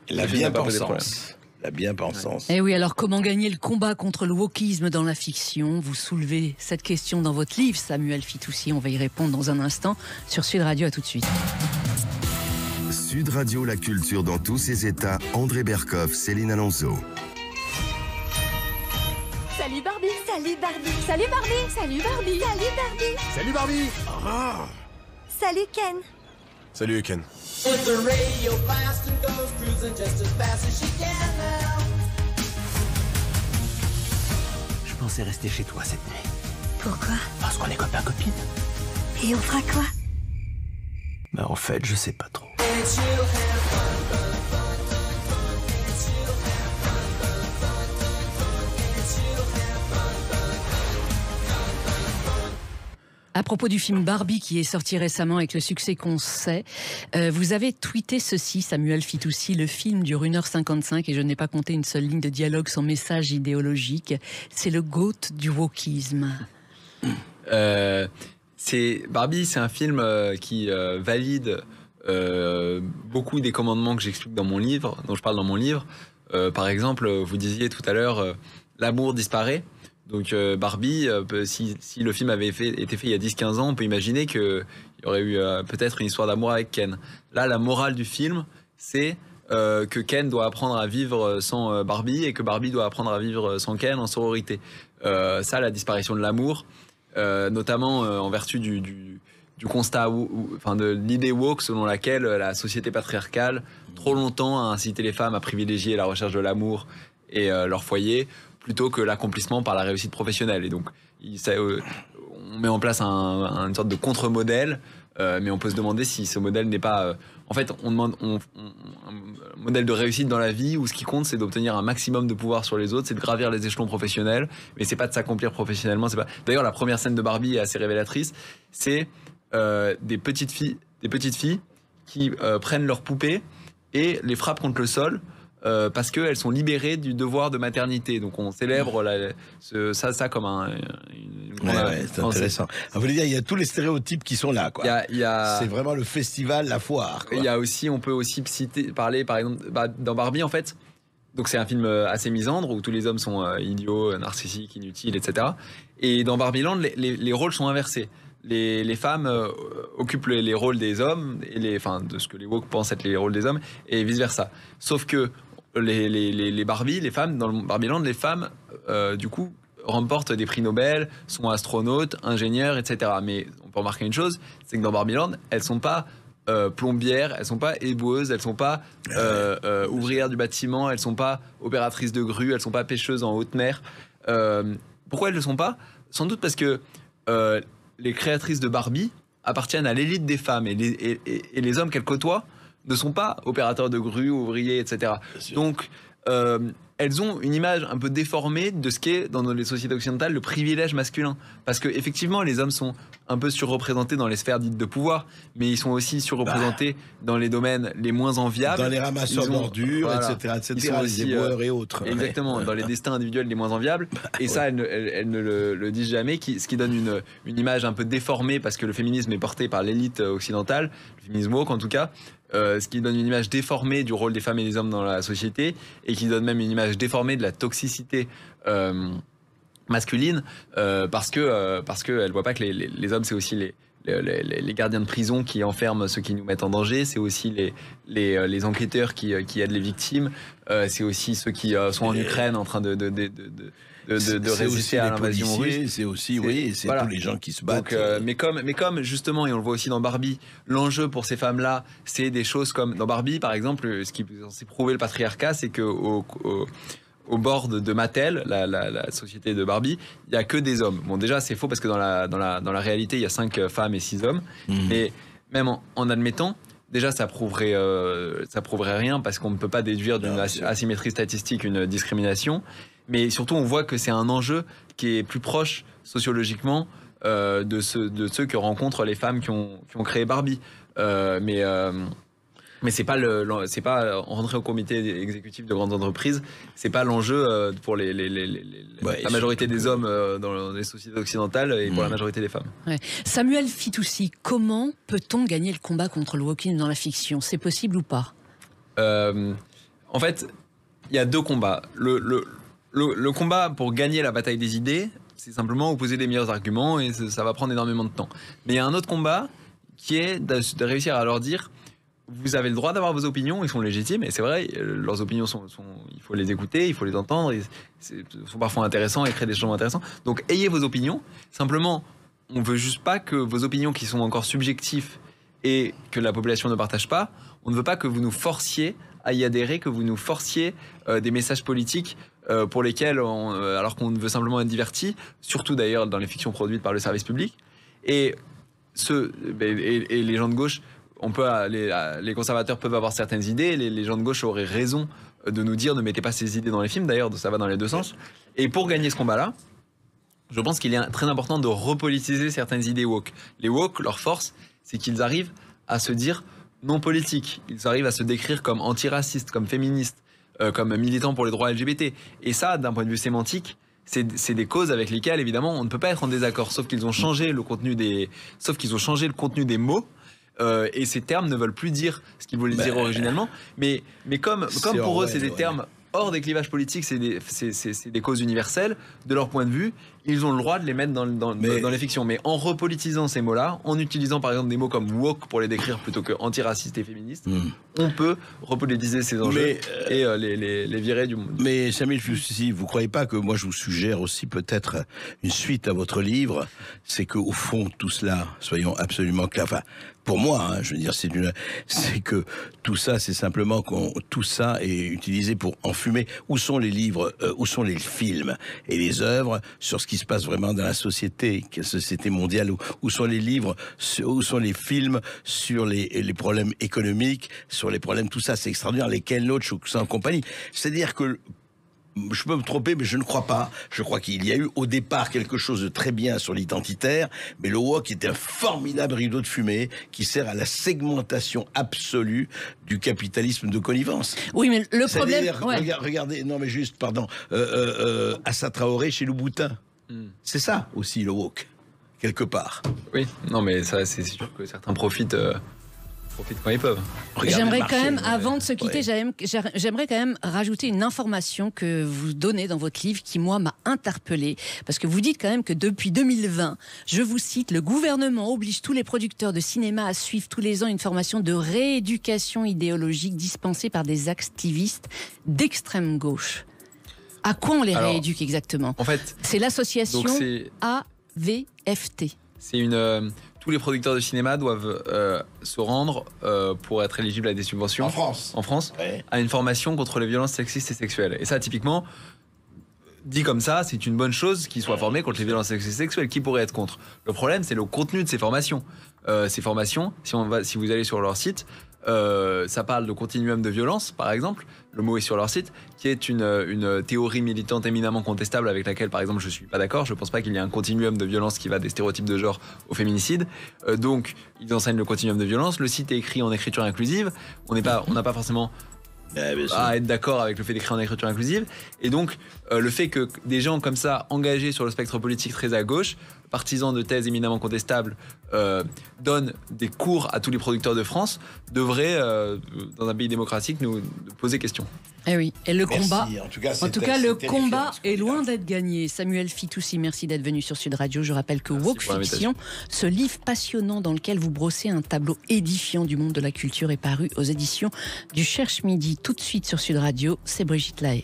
Speaker 5: la bien-pensance. La bien-pensance.
Speaker 4: Et oui, alors comment gagner le combat contre le wokisme dans la fiction? Vous soulevez cette question dans votre livre, Samuel Fitoussi. On va y répondre dans un instant sur Sud Radio. À tout de suite.
Speaker 1: Sud Radio, la culture dans tous ses états. André Berkoff, Céline Alonso.
Speaker 8: Salut Barbie, salut Barbie, salut Barbie, salut Barbie, salut Barbie,
Speaker 9: salut Barbie.
Speaker 8: Ah. Salut Ken.
Speaker 9: Salut Ken.
Speaker 10: Je pensais rester chez toi cette nuit.
Speaker 8: Pourquoi?
Speaker 10: Parce qu'on est copains-copines.
Speaker 8: Et on fera quoi?
Speaker 10: Bah en fait, je sais pas trop.
Speaker 4: À propos du film Barbie qui est sorti récemment avec le succès qu'on sait, vous avez tweeté ceci, Samuel Fitoussi: le film dure 1h55 et je n'ai pas compté une seule ligne de dialogue sans message idéologique. C'est le GOAT du wokisme.
Speaker 7: Barbie, c'est un film qui valide beaucoup des commandements que j'explique dans mon livre, dont je parle dans mon livre. Par exemple, vous disiez tout à l'heure, l'amour disparaît. Donc Barbie, si le film avait été fait il y a 10-15 ans, on peut imaginer qu'il y aurait eu peut-être une histoire d'amour avec Ken. Là, la morale du film, c'est que Ken doit apprendre à vivre sans Barbie et que Barbie doit apprendre à vivre sans Ken en sororité. Ça, la disparition de l'amour, notamment en vertu du constat, de l'idée woke selon laquelle la société patriarcale, trop longtemps, a incité les femmes à privilégier la recherche de l'amour et leur foyer, plutôt que l'accomplissement par la réussite professionnelle. Et donc, on met en place une sorte de contre-modèle, mais on peut se demander si ce modèle n'est pas... en fait, on demande un modèle de réussite dans la vie où ce qui compte, c'est d'obtenir un maximum de pouvoir sur les autres, c'est de gravir les échelons professionnels, mais c'est pas de s'accomplir professionnellement. D'ailleurs, la première scène de Barbie est assez révélatrice. C'est des petites filles qui prennent leurs poupées et les frappent contre le sol, parce qu'elles sont libérées du devoir de maternité. Donc on célèbre ça comme une grande...
Speaker 5: c'est intéressant. Vous voulez dire, il y a tous les stéréotypes qui sont là, quoi. C'est vraiment le festival, la foire, quoi.
Speaker 7: Il y a aussi, on peut aussi parler, par exemple, dans Barbie, en fait. Donc c'est un film assez misandre où tous les hommes sont idiots, narcissiques, inutiles, etc. Et dans Barbieland, les rôles sont inversés. Les femmes occupent les rôles des hommes, et de ce que les woke pensent être les rôles des hommes, et vice-versa. Sauf que les Barbie, les femmes, dans le Barbieland, les femmes, du coup, remportent des prix Nobel, sont astronautes, ingénieurs, etc. Mais on peut remarquer une chose, c'est que dans Barbieland, elles sont pas plombières, elles sont pas éboueuses, elles sont pas ouvrières du bâtiment, elles sont pas opératrices de grue, elles sont pas pêcheuses en haute mer. Pourquoi elles le sont pas? Sans doute parce que les créatrices de Barbie appartiennent à l'élite des femmes, et les hommes qu'elles côtoient ne sont pas opérateurs de grue, ouvriers, etc. Donc, elles ont une image un peu déformée de ce qu'est, dans les sociétés occidentales, le privilège masculin. Parce que effectivement, les hommes sont un peu surreprésentés dans les sphères dites de pouvoir, mais ils sont aussi surreprésentés dans les domaines les moins enviables.
Speaker 5: Dans les ramasseurs d'ordures, etc., les éboueurs et autres.
Speaker 7: Exactement, dans les destins individuels les moins enviables. Et ça, elles ne le disent jamais, ce qui donne une image un peu déformée, parce que le féminisme est porté par l'élite occidentale, le féminisme woke en tout cas, ce qui donne une image déformée du rôle des femmes et des hommes dans la société, et qui donne même une image déformée de la toxicité masculine, parce que elle voit pas que les hommes, c'est aussi les gardiens de prison qui enferment ceux qui nous mettent en danger, c'est aussi les enquêteurs qui aident les victimes, c'est aussi ceux qui sont en Ukraine en train de résister à l'invasion russe.
Speaker 5: C'est aussi, c'est tous les gens qui se battent.
Speaker 7: Donc, mais comme justement, et on le voit aussi dans Barbie, l'enjeu pour ces femmes-là, c'est des choses comme dans Barbie, par exemple, ce qui est censé prouver le patriarcat, c'est que au board de Mattel, la société de Barbie, il n'y a que des hommes. Bon, déjà, c'est faux parce que dans la réalité, il y a 5 femmes et 6 hommes. Mais même en admettant, déjà, ça prouverait rien parce qu'on ne peut pas déduire d'une asymétrie statistique une discrimination. Mais surtout, on voit que c'est un enjeu qui est plus proche sociologiquement de ceux que rencontrent les femmes qui ont créé Barbie. Mais c'est pas rentrer au comité exécutif de grandes entreprises, c'est pas l'enjeu pour la majorité des hommes dans les sociétés occidentales et pour la majorité des femmes.
Speaker 4: Ouais. Samuel Fitoussi, comment peut-on gagner le combat contre le wokeisme dans la fiction? C'est possible ou pas?
Speaker 7: En fait, il y a 2 combats. Le combat pour gagner la bataille des idées, c'est simplement opposer les meilleurs arguments et ça va prendre énormément de temps. Mais il y a un autre combat qui est de réussir à leur dire: vous avez le droit d'avoir vos opinions, ils sont légitimes, et c'est vrai, leurs opinions il faut les écouter, il faut les entendre, ils sont parfois intéressants et créent des changements intéressants. Donc ayez vos opinions, simplement, on veut juste pas que vos opinions qui sont encore subjectives et que la population ne partage pas, on ne veut pas que vous nous forciez à y adhérer, que vous nous forciez des messages politiques pour lesquels, alors qu'on veut simplement être divertis, surtout d'ailleurs dans les fictions produites par le service public, et les gens de gauche, les conservateurs peuvent avoir certaines idées, les gens de gauche auraient raison de nous dire ne mettez pas ces idées dans les films, d'ailleurs ça va dans les 2 sens. Et pour gagner ce combat-là, je pense qu'il est très important de repolitiser certaines idées woke. Les woke, leur force, c'est qu'ils arrivent à se dire non politiques, ils arrivent à se décrire comme antiracistes, comme féministes, comme militants pour les droits LGBT. Et ça, d'un point de vue sémantique, c'est des causes avec lesquelles, évidemment, on ne peut pas être en désaccord, sauf qu'ils ont changé le contenu des mots. Et ces termes ne veulent plus dire ce qu'ils voulaient dire originellement, mais comme pour eux c'est des termes hors des clivages politiques, c'est des causes universelles, de leur point de vue, ils ont le droit de les mettre dans les fictions. Mais en repolitisant ces mots-là, en utilisant par exemple des mots comme woke pour les décrire plutôt que antiraciste et féministe, on peut repolitiser ces enjeux et les virer du monde.
Speaker 5: Mais Samuel Fitoussi, vous croyez pas que moi je vous suggère aussi peut-être une suite à votre livre, c'est qu'au fond tout cela, soyons absolument clairs, enfin pour moi, je veux dire, c'est que tout ça, c'est simplement tout ça est utilisé pour enfumer. Où sont les livres, où sont les films et les œuvres sur ce qui se passe vraiment dans la société, quelle société mondiale, où sont les livres, où sont les films sur les problèmes économiques, sur les problèmes, tout ça, c'est extraordinaire, les Ken Loach ou ça en compagnie. C'est-à-dire que je peux me tromper, mais je ne crois pas. Je crois qu'il y a eu au départ quelque chose de très bien sur l'identitaire, mais le woke est un formidable rideau de fumée qui sert à la segmentation absolue du capitalisme de connivence.
Speaker 4: Oui, mais le problème...
Speaker 5: Regardez, non mais juste, pardon, Assa Traoré chez Louboutin. C'est ça aussi le woke, quelque part.
Speaker 7: Oui, non mais ça c'est sûr que certains profitent quand ils peuvent.
Speaker 4: J'aimerais quand même, avant de se quitter, j'aimerais quand même rajouter une information que vous donnez dans votre livre qui, moi, m'a interpellée. Parce que vous dites quand même que depuis 2020, je vous cite, le gouvernement oblige tous les producteurs de cinéma à suivre tous les ans une formation de rééducation idéologique dispensée par des activistes d'extrême gauche. À quoi on les rééduque exactement?
Speaker 7: En fait,
Speaker 4: c'est l'association AVFT.
Speaker 7: C'est tous les producteurs de cinéma doivent se rendre pour être éligibles à des subventions. En France, à une formation contre les violences sexistes et sexuelles. Et ça, typiquement, dit comme ça, c'est une bonne chose qu'ils soient formés contre les violences sexistes et sexuelles. Qui pourrait être contre? Le problème, c'est le contenu de ces formations. Ces formations, si vous allez sur leur site, ça parle de continuum de violence, par exemple. Le mot est sur leur site, qui est une théorie militante éminemment contestable avec laquelle, par exemple, je suis pas d'accord. Je pense pas qu'il y ait un continuum de violence qui va des stéréotypes de genre au féminicide. Donc, ils enseignent le continuum de violence. Le site est écrit en écriture inclusive. On n'a pas forcément à être d'accord avec le fait d'écrire en écriture inclusive. Et donc, le fait que des gens comme ça, engagés sur le spectre politique très à gauche, partisans de thèses éminemment contestables, donnent des cours à tous les producteurs de France, devraient, dans un pays démocratique, nous poser question.
Speaker 4: Eh oui, et le
Speaker 5: Merci.
Speaker 4: combat,
Speaker 5: En tout cas,
Speaker 4: le combat est loin d'être gagné. Samuel Fitoussi, merci d'être venu sur Sud Radio. Je rappelle que Woke Fiction, ce livre passionnant dans lequel vous brossez un tableau édifiant du monde de la culture, est paru aux éditions du Cherche Midi. Tout de suite sur Sud Radio, c'est Brigitte Lahaie.